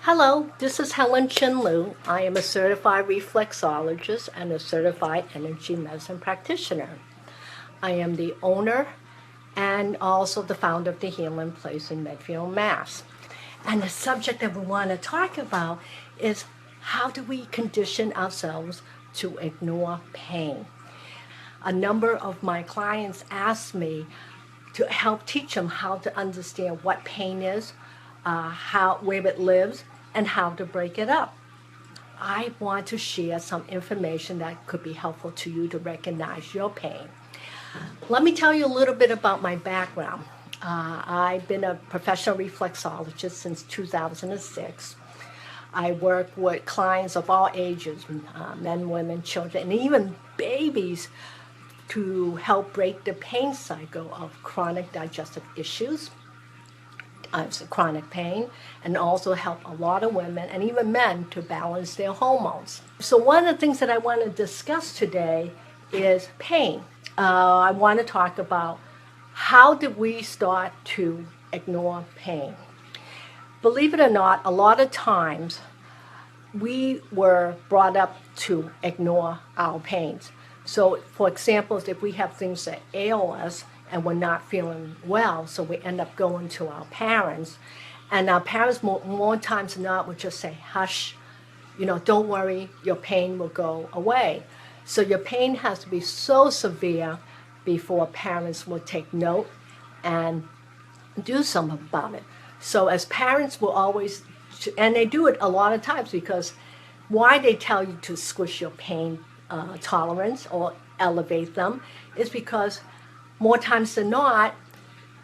Hello, this is Helen Chin Liu. I am a certified reflexologist and a certified energy medicine practitioner. I am the owner and also the founder of the Healing Place in Medfield, Mass. And the subject that we want to talk about is how do we condition ourselves to ignore pain? A number of my clients ask me to help teach them how to understand what pain is, where it lives, and how to break it up. I want to share some information that could be helpful to you to recognize your pain. Let me tell you a little bit about my background. I've been a professional reflexologist since 2006. I work with clients of all ages, men, women, children, and even babies to help break the pain cycle of chronic digestive issues, chronic pain, and also help a lot of women and even men to balance their hormones. So one of the things that I want to discuss today is pain. I want to talk about how did we start to ignore pain. Believe it or not, a lot of times we were brought up to ignore our pains. So for example, if we have things that ail us and we're not feeling well, so we end up going to our parents, and our parents more times than not would just say, hush, don't worry, your pain will go away. So your pain has to be so severe before parents will take note and do something about it. So as parents will always, and they do it a lot of times, because why they tell you to squish your pain tolerance or elevate them is because more times than not,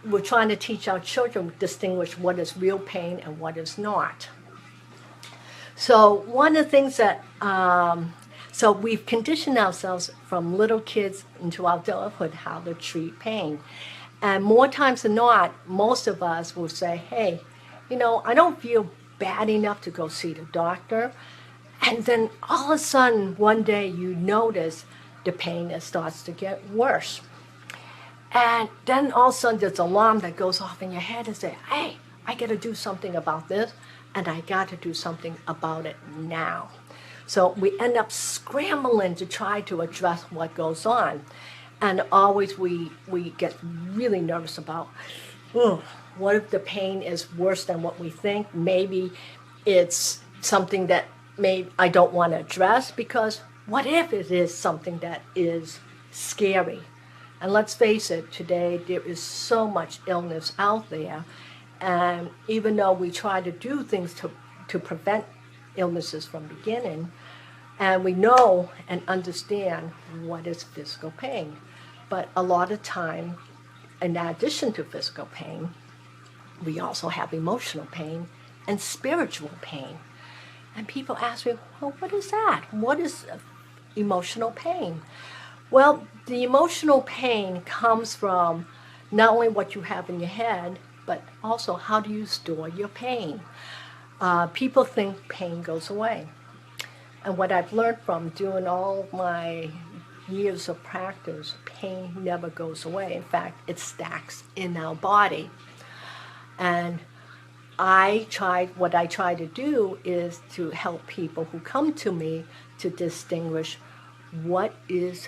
we're trying to teach our children to distinguish what is real pain and what is not. So one of the things that, so we've conditioned ourselves from little kids into our adulthood how to treat pain. And more times than not, most of us will say, hey, I don't feel bad enough to go see the doctor. And then all of a sudden, one day you notice the pain that starts to get worse. And then all of a sudden there's an alarm that goes off in your head and say, hey, I got to do something about this, and I got to do something about it now. So we end up scrambling to try to address what goes on. And always we get really nervous about, what if the pain is worse than what we think? Maybe it's something that I don't want to address, because what if it is something that is scary? And let's face it, today there is so much illness out there, and even though we try to do things to prevent illnesses from beginning, and we know and understand what is physical pain, but a lot of time, in addition to physical pain, we also have emotional pain and spiritual pain. And people ask me, well, what is that? What is emotional pain? Well, the emotional pain comes from not only what you have in your head, but also how do you store your pain. People think pain goes away. And what I've learned from doing all my years of practice, pain never goes away. In fact, it stacks in our body. And what I try to do is to help people who come to me to distinguish what is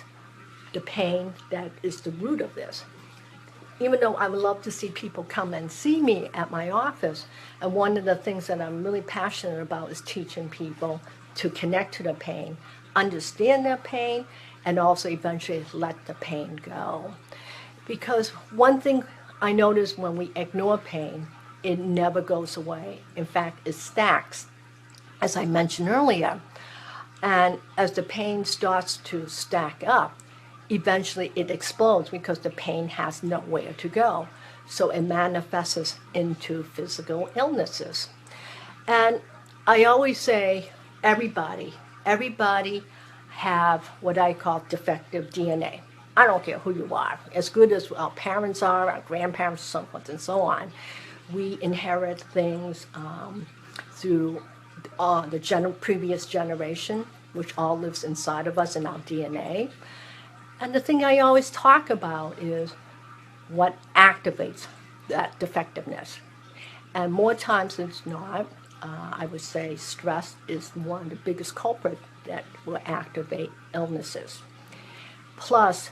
the pain that is the root of this. Even though I would love to see people come and see me at my office, and one of the things that I'm really passionate about is teaching people to connect to the pain, understand their pain, and also eventually let the pain go. Because one thing I notice when we ignore pain, it never goes away. In fact, it stacks, as I mentioned earlier. And as the pain starts to stack up, eventually it explodes because the pain has nowhere to go. So it manifests into physical illnesses. And I always say everybody have what I call defective DNA. I don't care who you are. As good as our parents are, our grandparents, so forth and so on, we inherit things through the previous generation, which all lives inside of us in our DNA. And the thing I always talk about is what activates that defectiveness. And more times than not, I would say stress is one of the biggest culprits that will activate illnesses. Plus,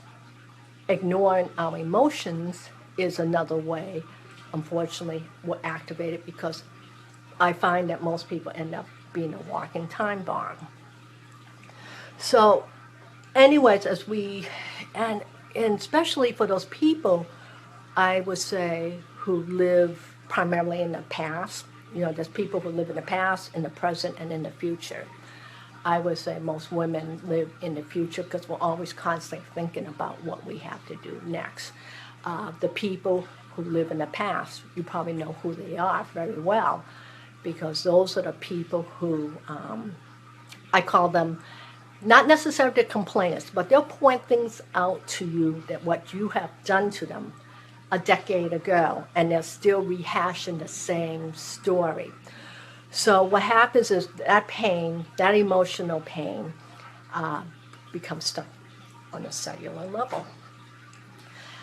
ignoring our emotions is another way, unfortunately, will activate it, because I find that most people end up being a walking time bomb. So, anyways, and especially for those people, I would say, who live primarily in the past. There's people who live in the past, in the present, and in the future. I would say most women live in the future because we're always constantly thinking about what we have to do next. The people who live in the past, you probably know who they are very well, because those are the people who, I call them, not necessarily the complainers, but they'll point things out to you that what you have done to them a decade ago, and they're still rehashing the same story. So what happens is that pain, that emotional pain, becomes stuck on a cellular level.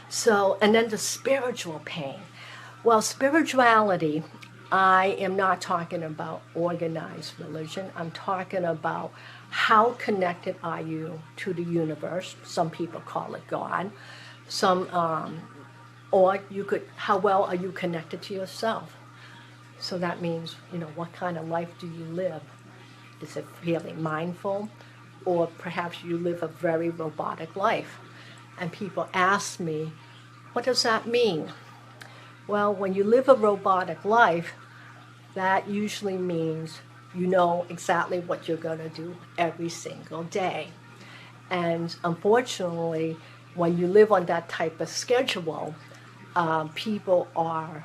So, and then the spiritual pain. Well, spirituality, I am not talking about organized religion. I'm talking about how connected are you to the universe. Some people call it God. Or how well are you connected to yourself? So that means, what kind of life do you live? Is it fairly mindful? Or perhaps you live a very robotic life? And people ask me, what does that mean? Well, when you live a robotic life, that usually means you know exactly what you're going to do every single day. And unfortunately, when you live on that type of schedule, people are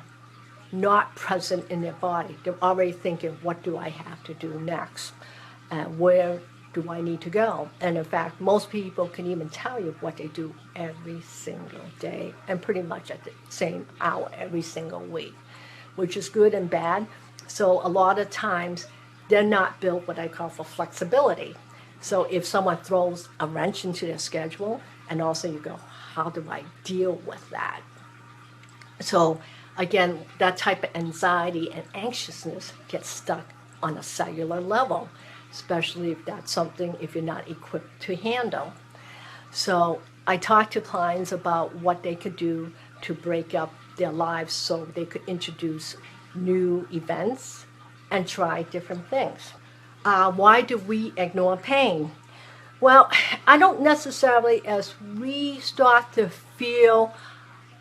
not present in their body. They're already thinking, what do I have to do next? Where do I need to go? And in fact, most people can even tell you what they do every single day, and pretty much at the same hour every single week, which is good and bad. So a lot of times, they're not built what I call for flexibility. So if someone throws a wrench into their schedule, and also you go, how do I deal with that? So again, that type of anxiety and anxiousness gets stuck on a cellular level, especially if you're not equipped to handle. So I talk to clients about what they could do to break up their lives so they could introduce new events and try different things. Why do we ignore pain? Well, I don't necessarily, as we start to feel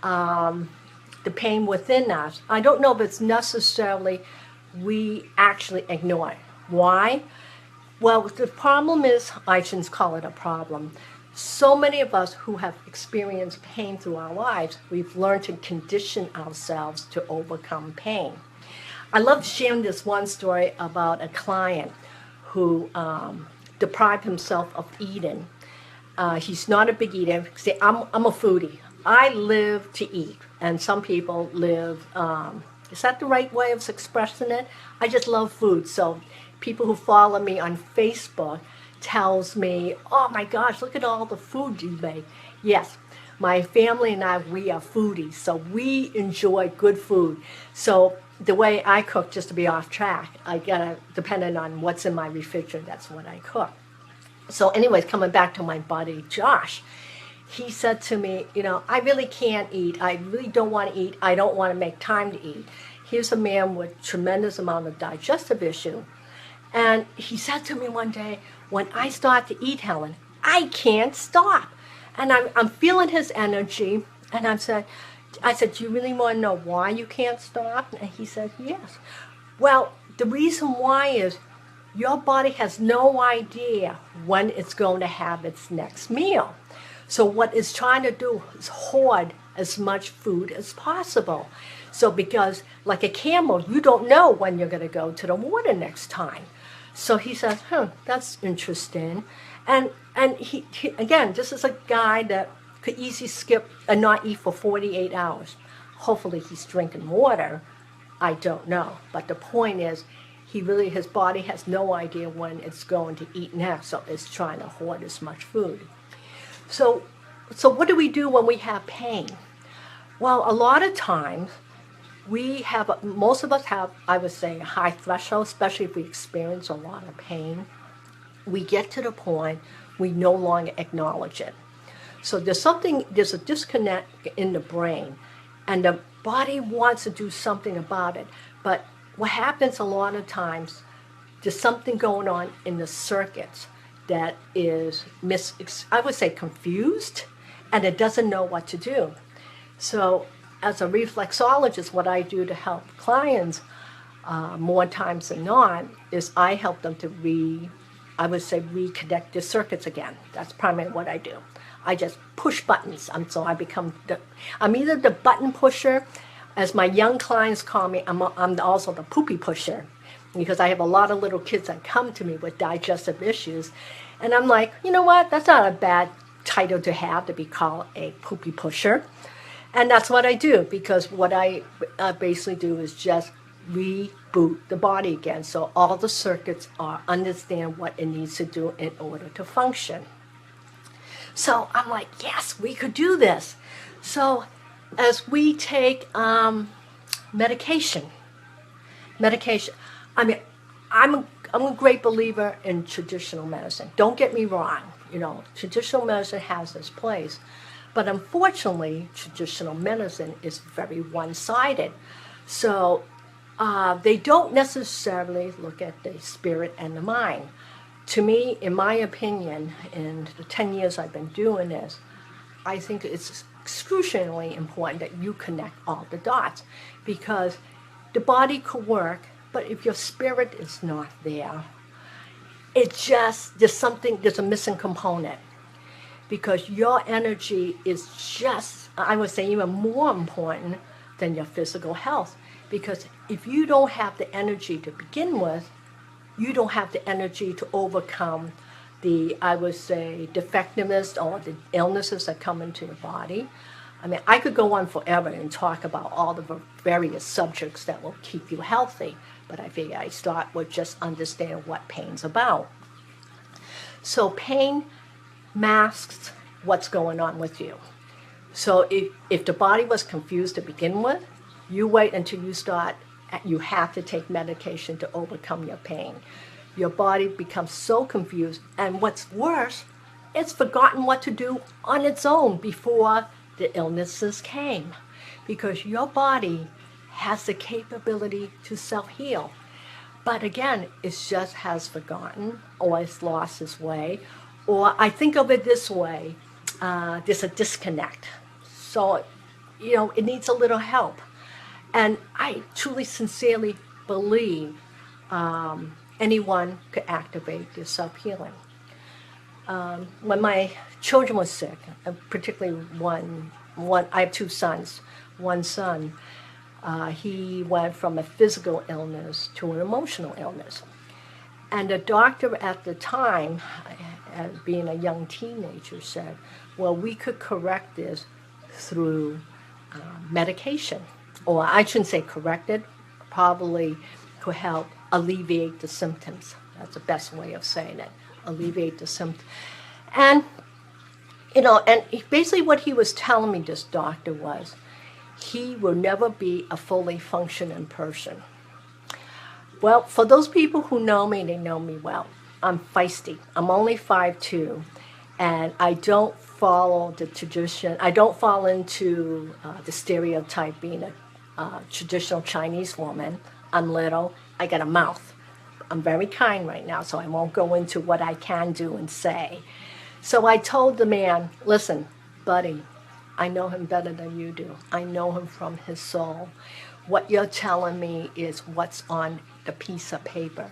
the pain within us, I don't know if it's necessarily we actually ignore it. Why? Well, the problem is, I shouldn't call it a problem. So many of us who have experienced pain through our lives, we've learned to condition ourselves to overcome pain. I love sharing this one story about a client who deprived himself of eating. He's not a big eater. See, I'm a foodie. I live to eat, and some people live, is that the right way of expressing it? I just love food. So people who follow me on Facebook tells me, oh my gosh, look at all the food you make. Yes, my family and I, we are foodies, so we enjoy good food. So the way I cook, just to be off track, depending on what's in my refrigerator, that's what I cook. So anyways, coming back to my buddy, Josh, he said to me, I really can't eat. I really don't want to eat. I don't want to make time to eat. Here's a man with tremendous amount of digestive issue. And he said to me one day, when I start to eat, Helen, I can't stop. And I'm feeling his energy. And I said, do you really want to know why you can't stop? And he said, yes. Well, the reason why is your body has no idea when it's going to have its next meal. So what it's trying to do is hoard as much food as possible. So because like a camel, you don't know when you're going to go to the water next time. So he says, that's interesting. And he again, this is a guy that could easily skip and not eat for 48 hours. Hopefully he's drinking water. I don't know. But the point is, his body has no idea when it's going to eat next, so it's trying to hoard as much food. So what do we do when we have pain? Well, a lot of times most of us have, I would say, a high threshold, especially if we experience a lot of pain. We get to the point we no longer acknowledge it. So there's a disconnect in the brain, and the body wants to do something about it. But what happens a lot of times, there's something going on in the circuits that is I would say confused, and it doesn't know what to do. So as a reflexologist, what I do to help clients more times than not is I help them to I would say reconnect the circuits again. That's primarily what I do. I just push buttons. So I'm either the button pusher, as my young clients call me, I'm also the poopy pusher, because I have a lot of little kids that come to me with digestive issues. And I'm like, you know what? That's not a bad title to have, to be called a poopy pusher. And that's what I do, because what I basically do is just reboot the body again, so all the circuits understand what it needs to do in order to function. So I'm like, yes, we could do this. So as we take medication, I mean, I'm a great believer in traditional medicine. Don't get me wrong. Traditional medicine has its place. But unfortunately, traditional medicine is very one-sided. So they don't necessarily look at the spirit and the mind. To me, in my opinion, in the 10 years I've been doing this, I think it's excruciatingly important that you connect all the dots, because the body could work, but if your spirit is not there, there's a missing component. Because your energy is just, I would say, even more important than your physical health. Because if you don't have the energy to begin with, you don't have the energy to overcome the, I would say, defectiveness or the illnesses that come into the body. I mean, I could go on forever and talk about all the various subjects that will keep you healthy, but I figure I start with just understanding what pain's about. So pain masks what's going on with you. So if the body was confused to begin with, you wait until you have to take medication to overcome your pain. Your body becomes so confused, and what's worse, it's forgotten what to do on its own before the illnesses came. Because your body has the capability to self-heal. But again, it just has forgotten, or it's lost its way. Or I think of it this way, there's a disconnect. So, it needs a little help. And I truly, sincerely believe anyone could activate their self-healing. When my children were sick, particularly one, I have two sons. One son, he went from a physical illness to an emotional illness. And the doctor at the time, as being a young teenager, said, well, we could correct this through medication. Or I shouldn't say correct it, probably could help alleviate the symptoms. That's the best way of saying it, alleviate the symptoms. And, basically what he was telling me, this doctor, was he will never be a fully functioning person. Well, for those people who know me, they know me well. I'm feisty. I'm only 5'2", and I don't follow the tradition. I don't fall into the stereotype being a traditional Chinese woman. I'm little. I got a mouth. I'm very kind right now, so I won't go into what I can do and say. So I told the man, listen, buddy, I know him better than you do. I know him from his soul. What you're telling me is what's on the piece of paper.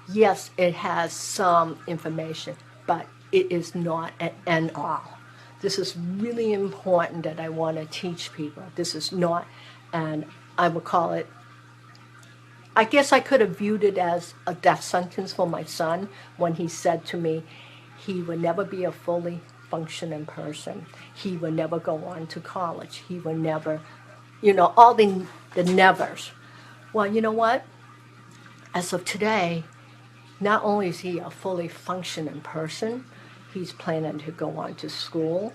Yes, it has some information, but it is not an end all. This is really important that I want to teach people. This is not, and I would call it, I guess I could have viewed it as a death sentence for my son when he said to me, he would never be a fully functioning person. He would never go on to college. He would never, all the nevers. Well, you know what? As of today, not only is he a fully functioning person, he's planning to go on to school.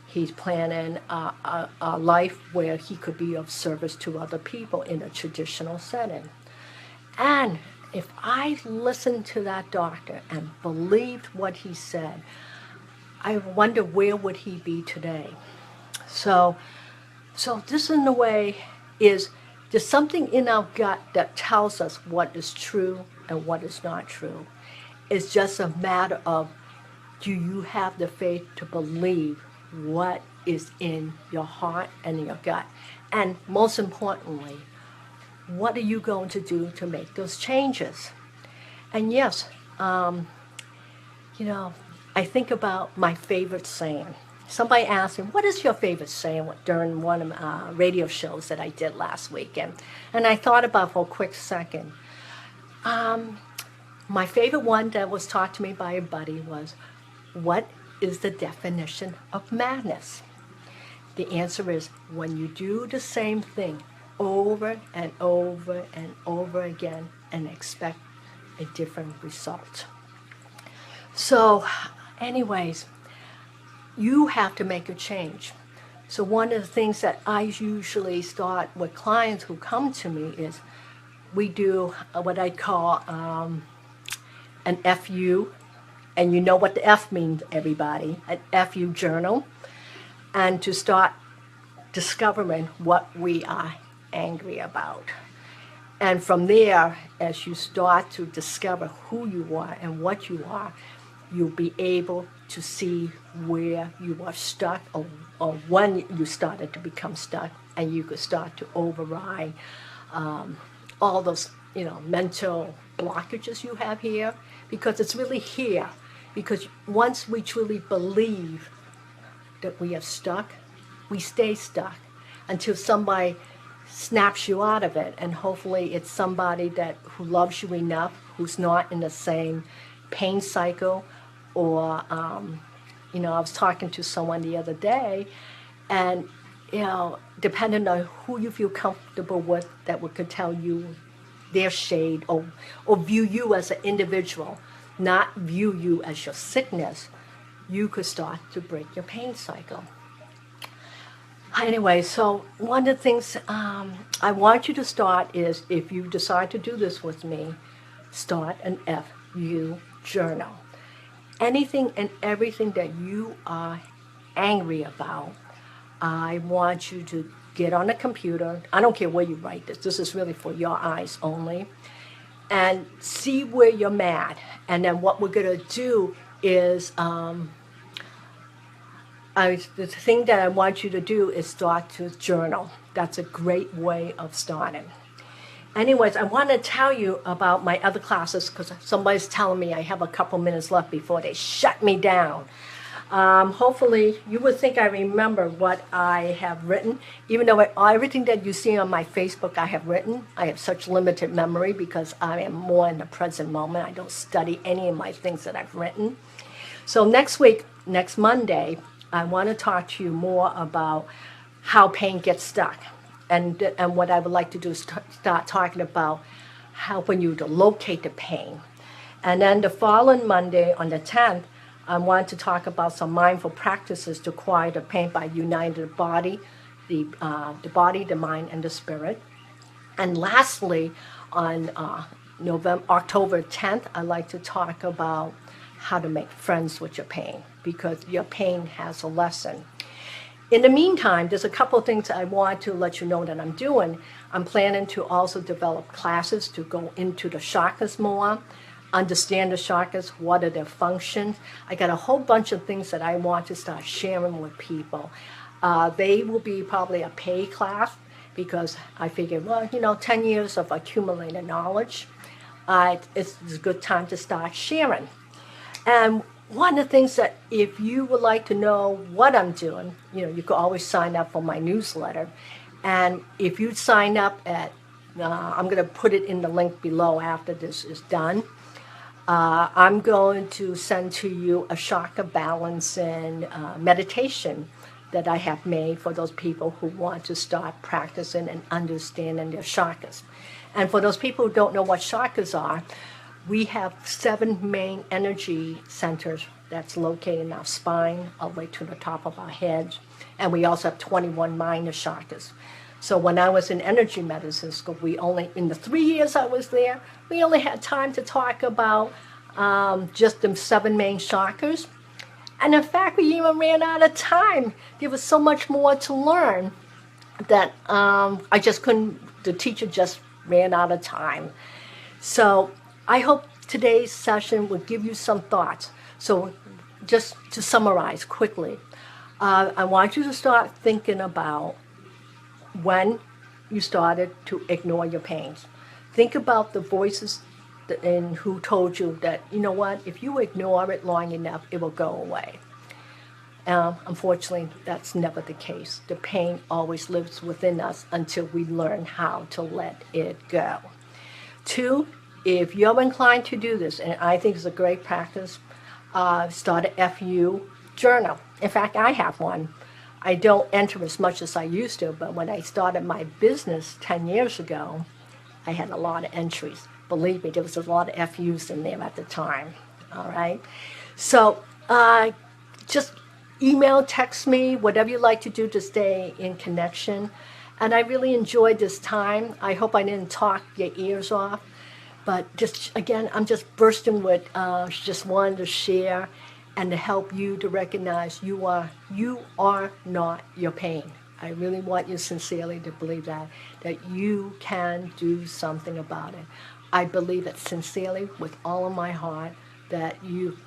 He's planning a life where he could be of service to other people in a traditional setting. And if I listened to that doctor and believed what he said, I wonder where would he be today. So this in a way is there's something in our gut that tells us what is true and what is not true. It's just a matter of, do you have the faith to believe what is in your heart and in your gut? And most importantly, what are you going to do to make those changes? And yes, I think about my favorite saying. Somebody asked me, what is your favorite saying during one of radio shows that I did last week? And I thought about it for a quick second. My favorite one that was taught to me by a buddy was, what is the definition of madness? The answer is when you do the same thing over and over and over again and expect a different result. So, anyways, you have to make a change. So one of the things that I usually start with clients who come to me is we do what I call an FU, and you know what the F means, everybody, an FU journal, and to start discovering what we are angry about. And from there, as you start to discover who you are and what you are, you'll be able to see where you are stuck or when you started to become stuck, and you could start to override all those mental blockages you have here, because it's really here. Because once we truly believe that we are stuck, we stay stuck until somebody snaps you out of it, and hopefully it's somebody who loves you enough, who's not in the same pain cycle. Or, I was talking to someone the other day, and, depending on who you feel comfortable with, that could tell you their shade or view you as an individual, not view you as your sickness, you could start to break your pain cycle. Anyway, so one of the things I want you to start is, if you decide to do this with me, start an FU journal. Anything and everything that you are angry about, I want you to get on a computer. I don't care where you write this. This is really for your eyes only. And see where you're mad. And then what we're going to do is, the thing that I want you to do is start to journal. That's a great way of starting. Anyways, I want to tell you about my other classes, because somebody's telling me I have a couple minutes left before they shut me down. Hopefully, you would think I remember what I have written, even though everything that you see on my Facebook I have written. I have such limited memory because I am more in the present moment. I don't study any of my things that I've written. So next week, next Monday, I want to talk to you more about how pain gets stuck. And what I would like to do is start talking about helping you to locate the pain. And then the following Monday, on the 10th, I want to talk about some mindful practices to quiet the pain by uniting the body, the mind, and the spirit. And lastly, on October 10th, I'd like to talk about how to make friends with your pain, because your pain has a lesson. In the meantime, there's a couple of things I want to let you know that I'm doing. I'm planning to also develop classes to go into the chakras more, understand the chakras, what are their functions. I got a whole bunch of things that I want to start sharing with people. They will be probably a paid class, because I figured, 10 years of accumulated knowledge, it's a good time to start sharing. And one of the things that, if you would like to know what I'm doing, you could always sign up for my newsletter. And if you sign up I'm going to put it in the link below after this is done. I'm going to send to you a chakra balancing meditation that I have made for those people who want to start practicing and understanding their chakras. And for those people who don't know what chakras are, We have 7 main energy centers that's located in our spine, all the way to the top of our heads. And we also have 21 minor chakras. So when I was in energy medicine school, in the 3 years I was there, we only had time to talk about just the 7 main chakras. And in fact, we even ran out of time. There was so much more to learn that I just couldn't, the teacher just ran out of time. So I hope today's session will give you some thoughts. So just to summarize quickly, I want you to start thinking about when you started to ignore your pains. Think about the voices who told you that, you know what, if you ignore it long enough, it will go away. Unfortunately, that's never the case. The pain always lives within us until we learn how to let it go. 2, if you're inclined to do this, and I think it's a great practice, start a FU journal. In fact, I have one. I don't enter as much as I used to, but when I started my business 10 years ago, I had a lot of entries. Believe me, there was a lot of FUs in there at the time. All right? So just email, text me, whatever you like to do to stay in connection. And I really enjoyed this time. I hope I didn't talk your ears off. But just, again, I'm just bursting with just wanting to share and to help you to recognize you are not your pain. I really want you sincerely to believe that you can do something about it. I believe it sincerely with all of my heart that you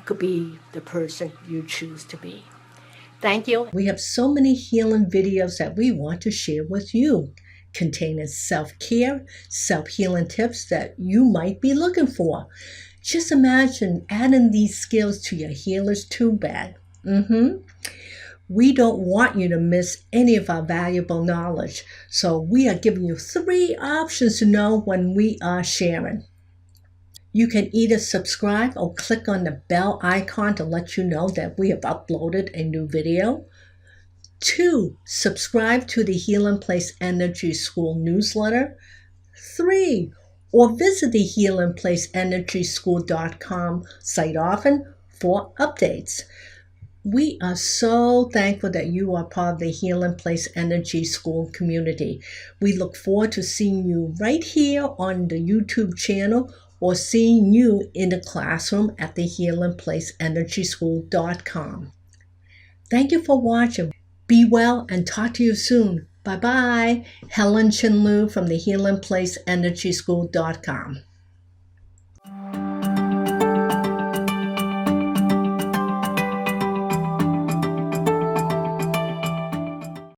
could be the person you choose to be. Thank you. We have so many healing videos that we want to share with you, containing self-care, self-healing tips that you might be looking for. Just imagine adding these skills to your healer's tool bag. We don't want you to miss any of our valuable knowledge, so we are giving you 3 options to know when we are sharing. You can either subscribe or click on the bell icon to let you know that we have uploaded a new video. 2, subscribe to the Healing Place Energy School newsletter. 3, or visit the healingplaceenergyschool.com site often for updates. We are so thankful that you are part of the Healing Place Energy School community. We look forward to seeing you right here on the YouTube channel or seeing you in the classroom at the healingplaceenergyschool.com. Thank you for watching. Be well and talk to you soon. Bye-bye. Helen Chinlu from the healingplaceenergyschool.com.